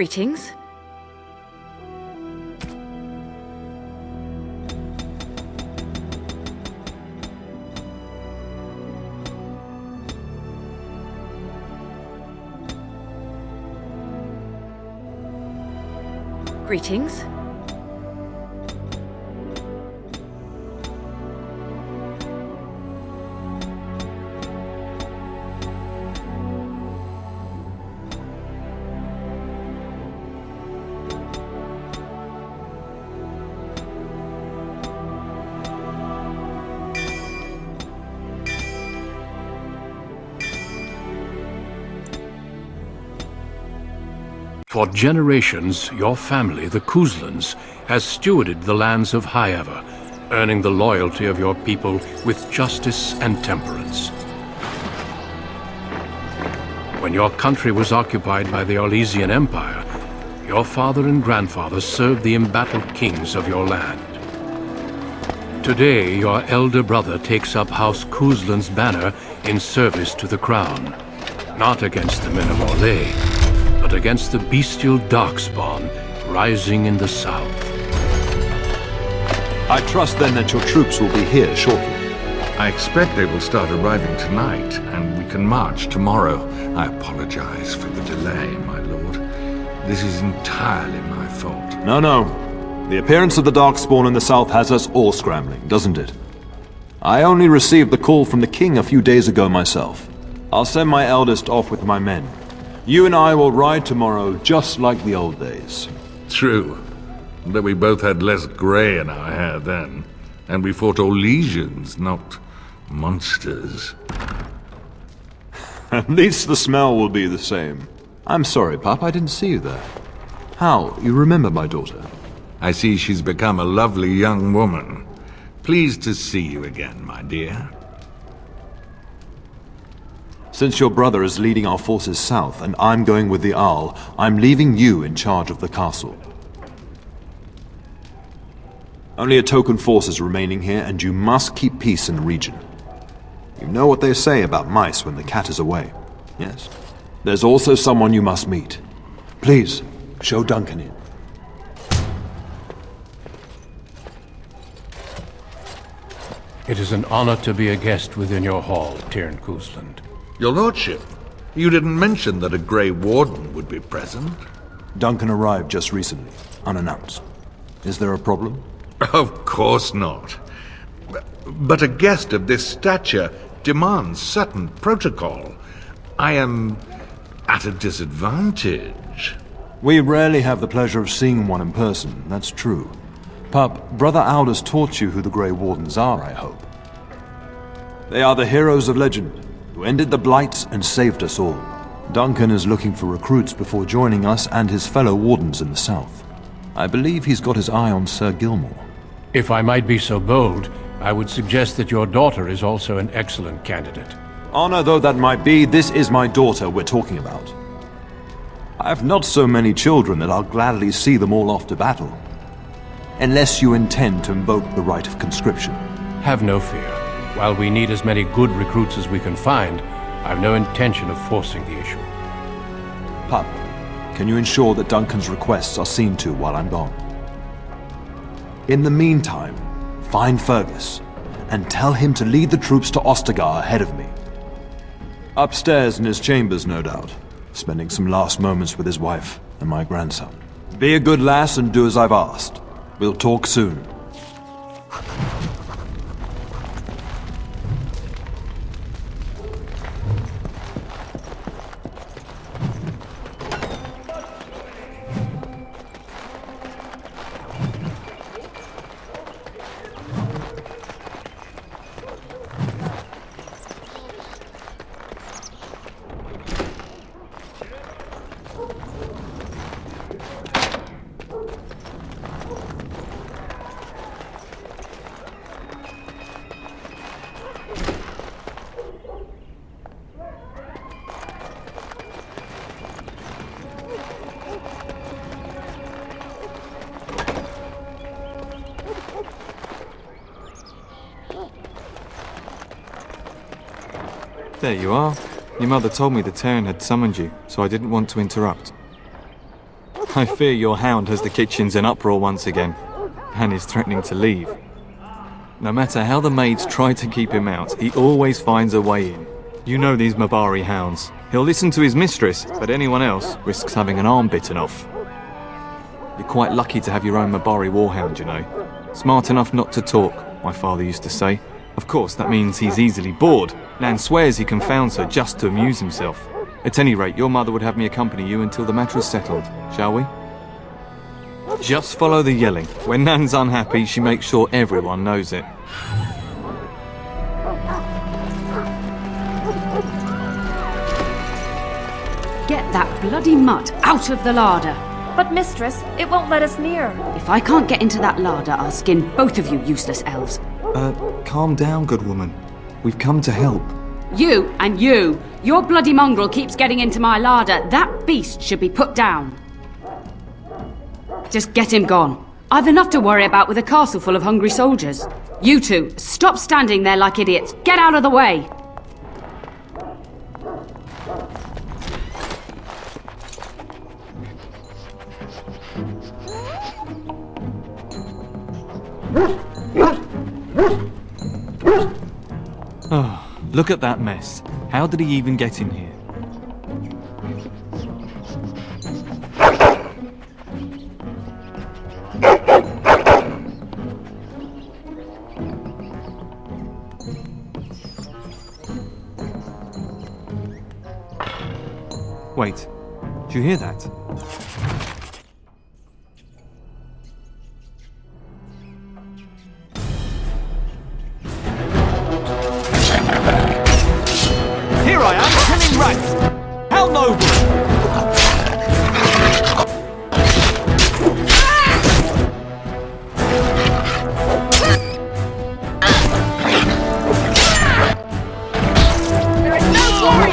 Greetings. Greetings. For generations, your family, the Kuzlans, has stewarded the lands of Highever, earning the loyalty of your people with justice and temperance. When your country was occupied by the Orlesian Empire, your father and grandfather served the embattled kings of your land. Today, your elder brother takes up House Kuzlan's banner in service to the crown, not against the men of Orlais, but against the bestial Darkspawn rising in the south. I trust then that your troops will be here shortly. I expect they will start arriving tonight, and we can march tomorrow. I apologize for the delay, my lord. This is entirely my fault. No. The appearance of the Darkspawn in the south has us all scrambling, doesn't it? I only received the call from the king a few days ago myself. I'll send my eldest off with my men. You and I will ride tomorrow just like the old days. True. But we both had less grey in our hair then. And we fought Orlesians, not monsters. At least the smell will be the same. I'm sorry, Pop, I didn't see you there. How? You remember my daughter? I see she's become a lovely young woman. Pleased to see you again, my dear. Since your brother is leading our forces south and I'm going with the Arl, I'm leaving you in charge of the castle. Only a token force is remaining here, and you must keep peace in the region. You know what they say about mice when the cat is away, yes? There's also someone you must meet. Please, show Duncan in. It is an honor to be a guest within your hall, Teyrn Kuzland. Your lordship, you didn't mention that a Grey Warden would be present. Duncan arrived just recently, unannounced. Is there a problem? Of course not. But a guest of this stature demands certain protocol. I am at a disadvantage. We rarely have the pleasure of seeing one in person, that's true. Pup, Brother Aldous taught you who the Grey Wardens are, I hope. They are the heroes of legend, who ended the Blights and saved us all. Duncan is looking for recruits before joining us and his fellow Wardens in the south. I believe he's got his eye on Sir Gilmore. If I might be so bold, I would suggest that your daughter is also an excellent candidate. Honor though that might be, this is my daughter we're talking about. I have not so many children that I'll gladly see them all off to battle. Unless you intend to invoke the right of conscription. Have no fear. While we need as many good recruits as we can find, I've no intention of forcing the issue. Pup, can you ensure that Duncan's requests are seen to while I'm gone? In the meantime, find Fergus, and tell him to lead the troops to Ostagar ahead of me. Upstairs in his chambers, no doubt, spending some last moments with his wife and my grandson. Be a good lass and do as I've asked. We'll talk soon. There you are. Your mother told me the Teyrn had summoned you, so I didn't want to interrupt. I fear your hound has the kitchens in uproar once again, and is threatening to leave. No matter how the maids try to keep him out, he always finds a way in. You know these Mabari hounds. He'll listen to his mistress, but anyone else risks having an arm bitten off. You're quite lucky to have your own Mabari warhound, you know. Smart enough not to talk, my father used to say. Of course, that means he's easily bored. Nan swears he confounds her just to amuse himself. At any rate, your mother would have me accompany you until the matter is settled, shall we? Just follow the yelling. When Nan's unhappy, she makes sure everyone knows it. Get that bloody mutt out of the larder! But mistress, it won't let us near. If I can't get into that larder, I'll skin both of you useless elves. Calm down, good woman. We've come to help. You and you! Your bloody mongrel keeps getting into my larder. That beast should be put down. Just get him gone. I've enough to worry about with a castle full of hungry soldiers. You two, stop standing there like idiots. Get out of the way! Oh, look at that mess. How did he even get in here? Wait, do you hear that? Here I am, killing rats! How noble! There is no glory!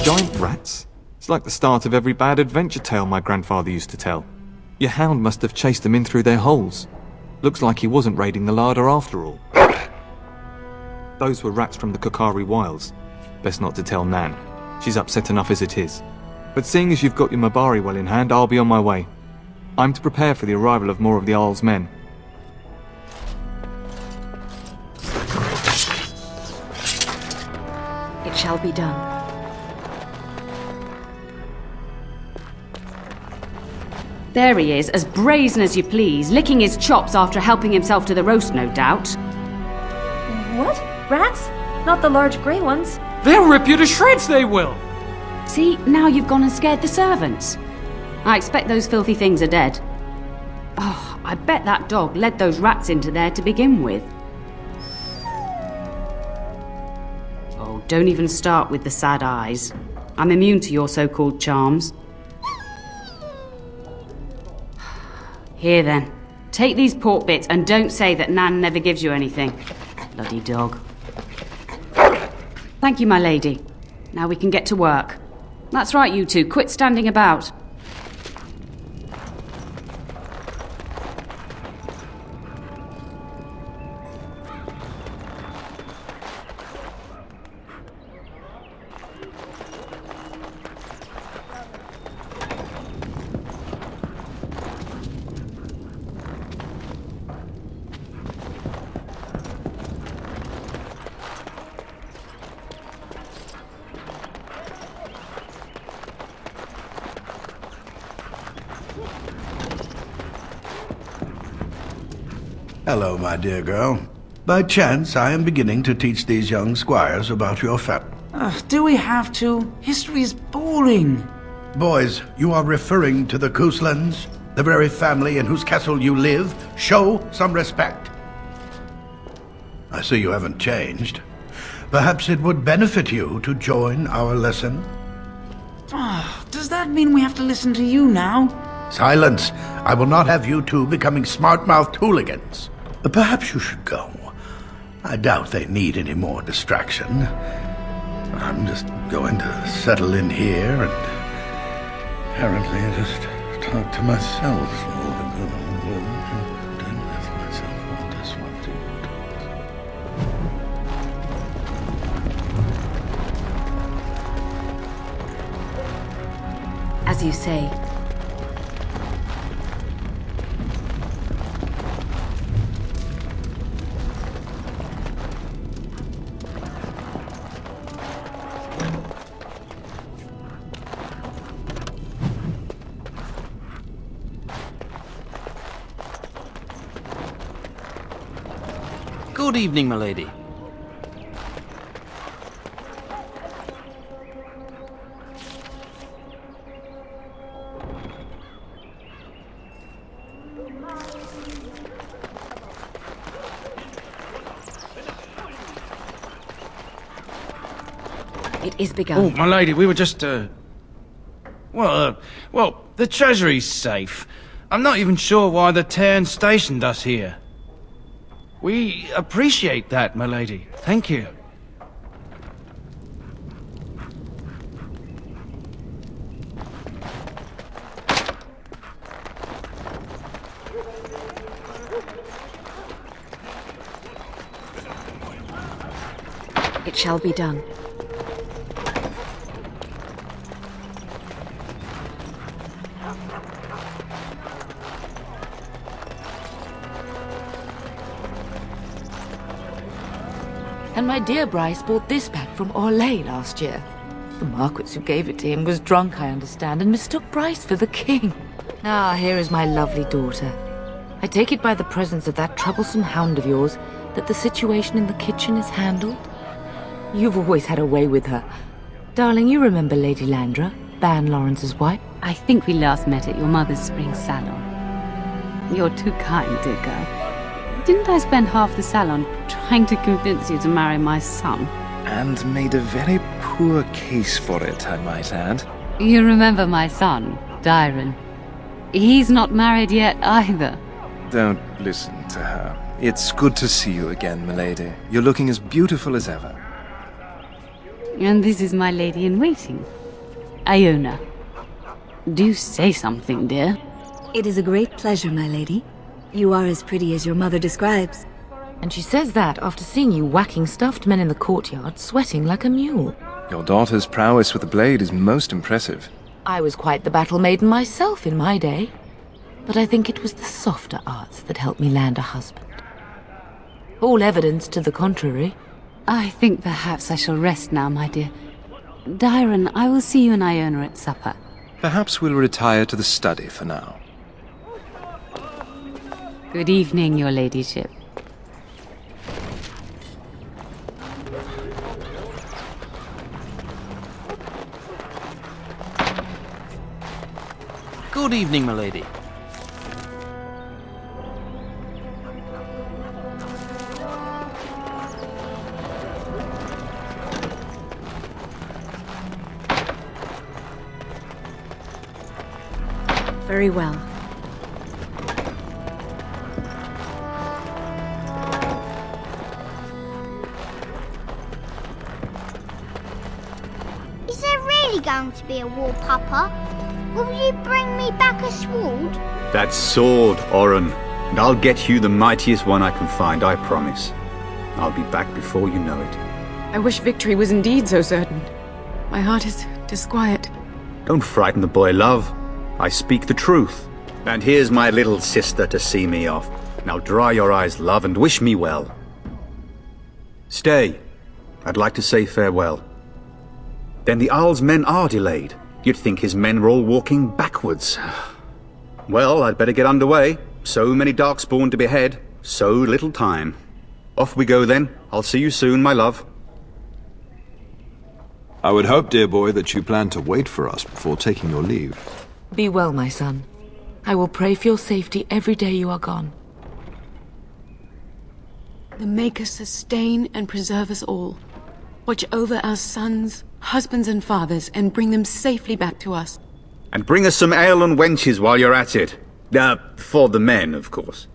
Giant rats? It's like the start of every bad adventure tale my grandfather used to tell. Your hound must have chased them in through their holes. Looks like he wasn't raiding the larder after all. Those were rats from the Kokari Wilds. Best not to tell Nan. She's upset enough as it is. But seeing as you've got your Mabari well in hand, I'll be on my way. I'm to prepare for the arrival of more of the Isle's men. It shall be done. There he is, as brazen as you please, licking his chops after helping himself to the roast, no doubt. What? Rats? Not the large grey ones. They'll rip you to shreds, they will! See, now you've gone and scared the servants. I expect those filthy things are dead. Oh, I bet that dog led those rats into there to begin with. Oh, don't even start with the sad eyes. I'm immune to your so-called charms. Here then, take these pork bits and don't say that Nan never gives you anything. Bloody dog. Thank you, my lady. Now we can get to work. That's right, you two, quit standing about. Hello, my dear girl. By chance, I am beginning to teach these young squires about your family. Do we have to? History is boring. Boys, you are referring to the Couslands, the very family in whose castle you live. Show some respect. I see you haven't changed. Perhaps it would benefit you to join our lesson. Does that mean we have to listen to you now? Silence! I will not have you two becoming smart-mouthed hooligans. Perhaps you should go. I doubt they need any more distraction. I'm just going to settle in here and apparently just talk to myself. as you say. Good evening, milady. It is begun. Oh, my lady, we were just, well, the treasury's safe. I'm not even sure why the Cairn stationed us here. We appreciate that, my lady. Thank you. It shall be done. And my dear Bryce bought this pack from Orlais last year. The Marquis who gave it to him was drunk, I understand, and mistook Bryce for the king. Ah, here is my lovely daughter. I take it by the presence of that troublesome hound of yours that the situation in the kitchen is handled? You've always had a way with her. Darling, you remember Lady Landra, Ban Lawrence's wife? I think we last met at your mother's spring salon. You're too kind, dear girl. Didn't I spend half the salon trying to convince you to marry my son? And made a very poor case for it, I might add. You remember my son, Dyron. He's not married yet either. Don't listen to her. It's good to see you again, milady. You're looking as beautiful as ever. And this is my lady-in-waiting, Iona. Do say something, dear. It is a great pleasure, my lady. You are as pretty as your mother describes. And she says that after seeing you whacking stuffed men in the courtyard, sweating like a mule. Your daughter's prowess with the blade is most impressive. I was quite the battle maiden myself in my day. But I think it was the softer arts that helped me land a husband. All evidence to the contrary. I think perhaps I shall rest now, my dear. Dyron, I will see you and Iona at supper. Perhaps we'll retire to the study for now. Good evening, your ladyship. Good evening, milady. Very well. Is there really going to be a war, Papa? Will you bring me back a sword? That sword, Oren. And I'll get you the mightiest one I can find, I promise. I'll be back before you know it. I wish victory was indeed so certain. My heart is disquiet. Don't frighten the boy, love. I speak the truth. And here's my little sister to see me off. Now dry your eyes, love, and wish me well. Stay. I'd like to say farewell. Then the Owl's men are delayed. You'd think his men were all walking backwards. Well, I'd better get underway. So many Darkspawn to behead, so little time. Off we go then. I'll see you soon, my love. I would hope, dear boy, that you plan to wait for us before taking your leave. Be well, my son. I will pray for your safety every day you are gone. The Maker sustain and preserve us all. Watch over our sons, husbands and fathers, and bring them safely back to us. And bring us some ale and wenches while you're at it. For the men, of course.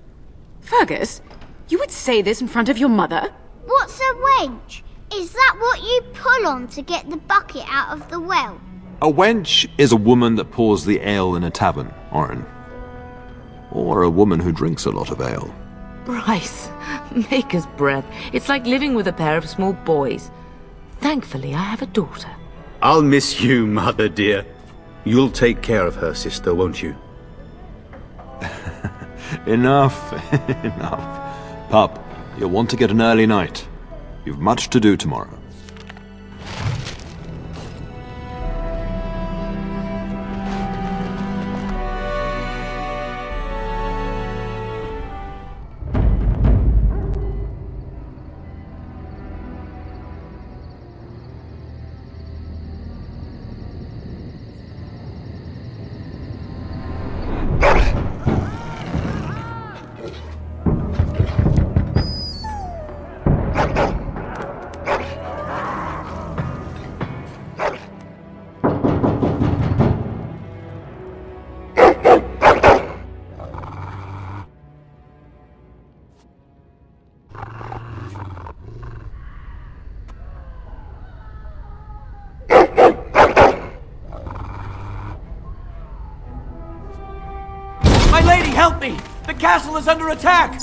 Fergus, you would say this in front of your mother? What's a wench? Is that what you pull on to get the bucket out of the well? A wench is a woman that pours the ale in a tavern, Oren. Or a woman who drinks a lot of ale. Bryce, maker's breath. It's like living with a pair of small boys. Thankfully, I have a daughter. I'll miss you, mother dear. You'll take care of her, sister, won't you? Enough, enough. Pup, you'll want to get an early night. You've much to do tomorrow. My lady, help me! The castle is under attack!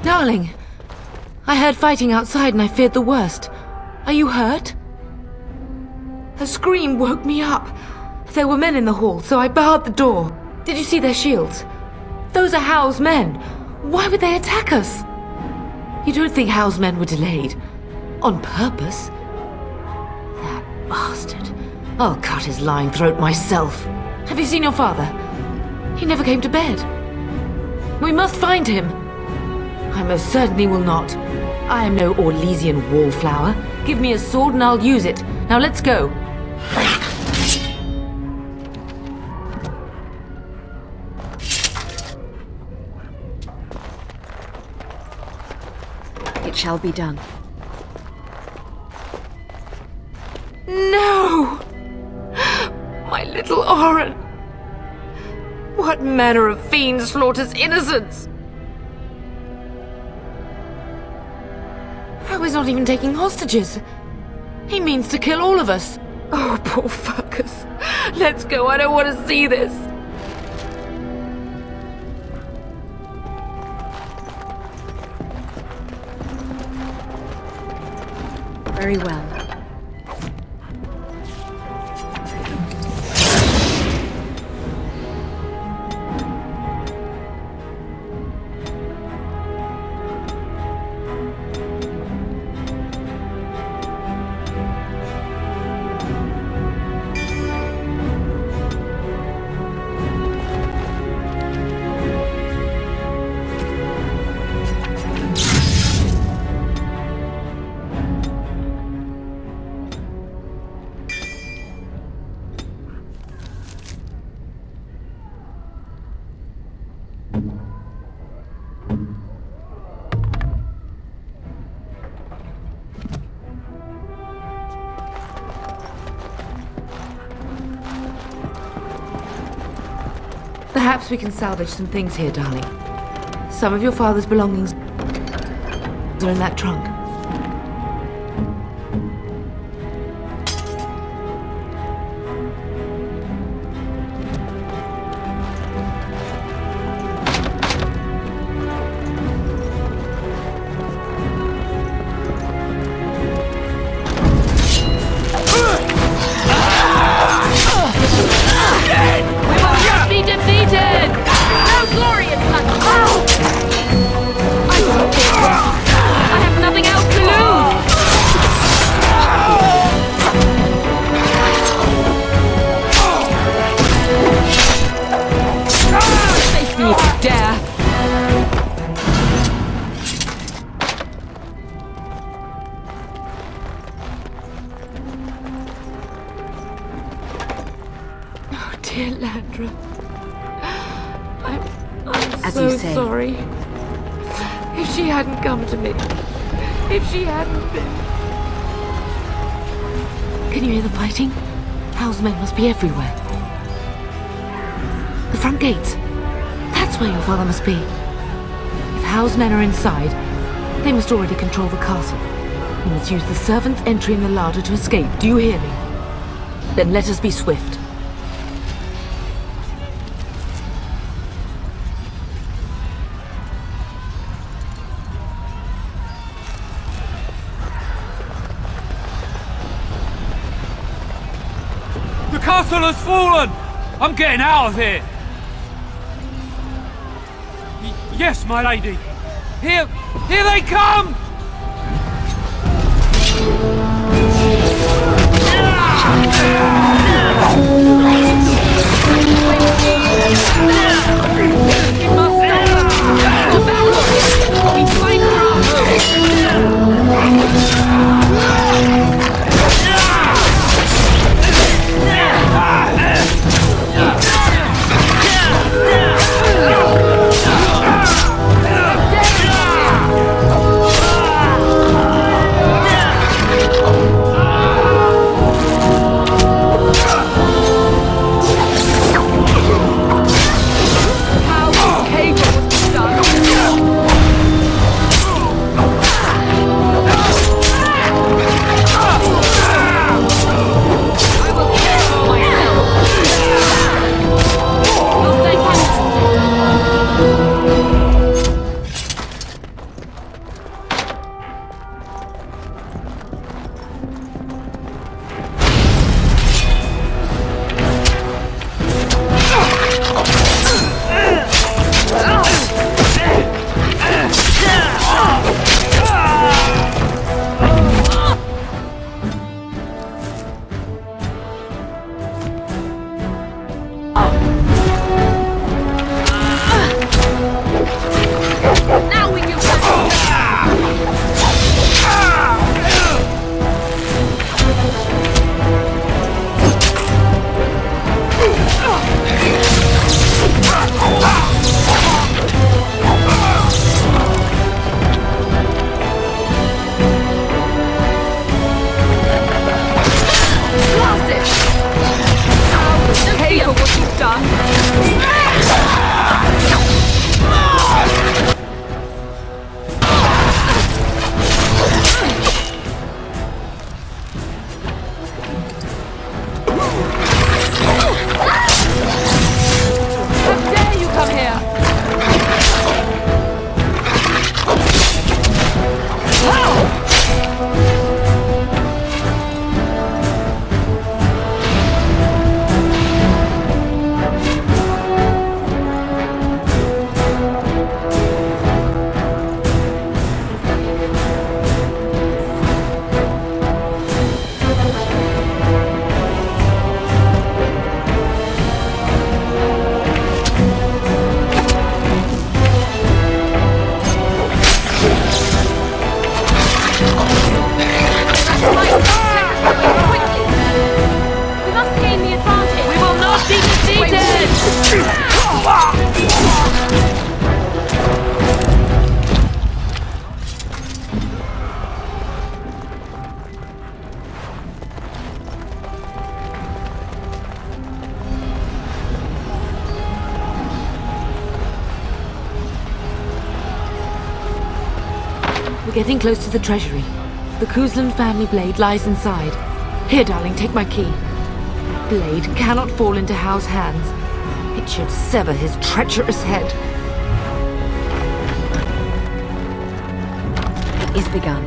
Darling, I heard fighting outside and I feared the worst. Are you hurt? Her scream woke me up. There were men in the hall, so I barred the door. Did you see their shields? Those are Howe's men. Why would they attack us? You don't think Howe's men were delayed? On purpose? That bastard. I'll cut his lying throat myself. Have you seen your father? He never came to bed. We must find him. I most certainly will not. I am no Orlesian wallflower. Give me a sword and I'll use it. Now let's go. It shall be done. No! My little Oren! What manner of fiend slaughters innocents? Howe is not even taking hostages. He means to kill all of us. Oh, poor fuckers. Let's go, I don't want to see this. Very well. Perhaps we can salvage some things here, darling. Some of your father's belongings are in that trunk. Be defeated! No glory in such... I don't think Cassandra. I'm As so you say. sorry. If she hadn't come to me, if she hadn't been... Can you hear the fighting? Hal's men must be everywhere. The front gates. That's where your father must be. If Hal's men are inside, they must already control the castle. We must use the servants' entry in the larder to escape. Do you hear me? Then let us be swift. The castle has fallen! I'm getting out of here! Yes, my lady! Here they come! We're getting close to the treasury. The Kuzlan family blade lies inside. Here, darling, take my key. Blade cannot fall into Hal's hands. It should sever his treacherous head. It is begun.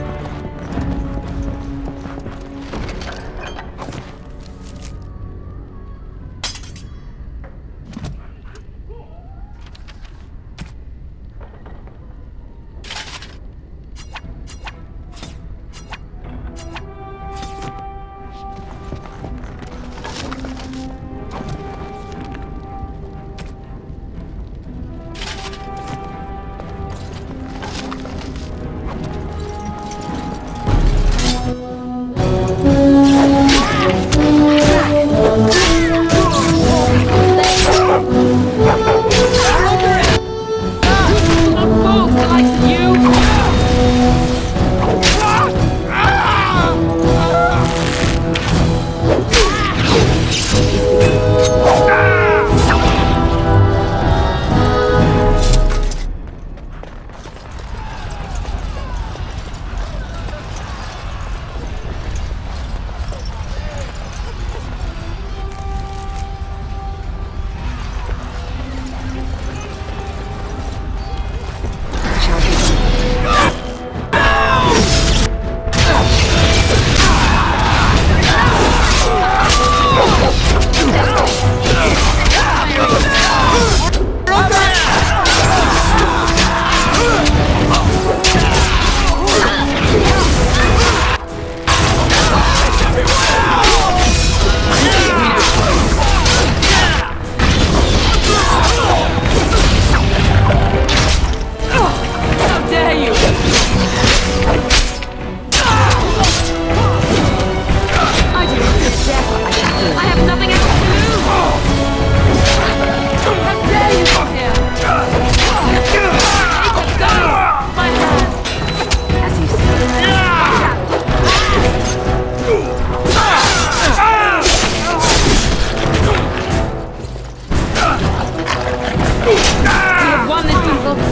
likes of you!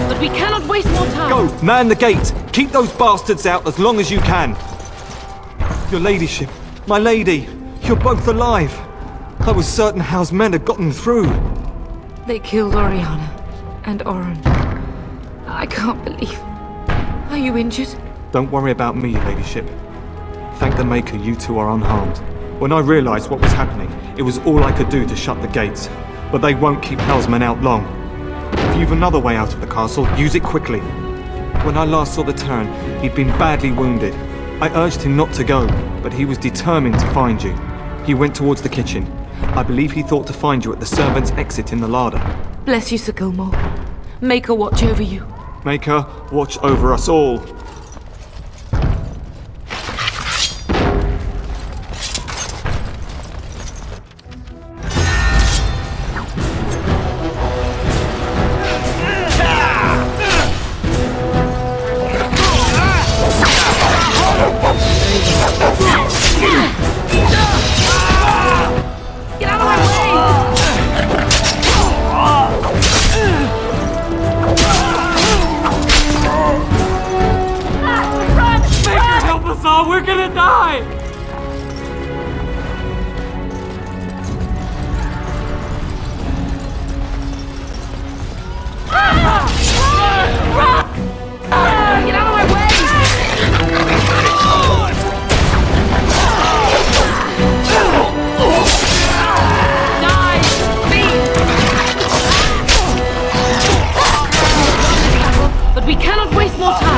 But we cannot waste more time. Go! Man the gate! Keep those bastards out as long as you can! Your ladyship, my lady, you're both alive! I was certain Hal's men had gotten through. They killed Oriana and Oren. I can't believe... Are you injured? Don't worry about me, ladyship. Thank the Maker you two are unharmed. When I realized what was happening, it was all I could do to shut the gates. But they won't keep Hal's men out long. If you've another way out of the castle, use it quickly. When I last saw the Terran, he'd been badly wounded. I urged him not to go, but he was determined to find you. He went towards the kitchen. I believe he thought to find you at the servants' exit in the larder. Bless you, Sir Gilmore. Maker watch over you. Maker watch over us all. We're gonna die! Get out of my way! Die! Beat! But we cannot waste more time!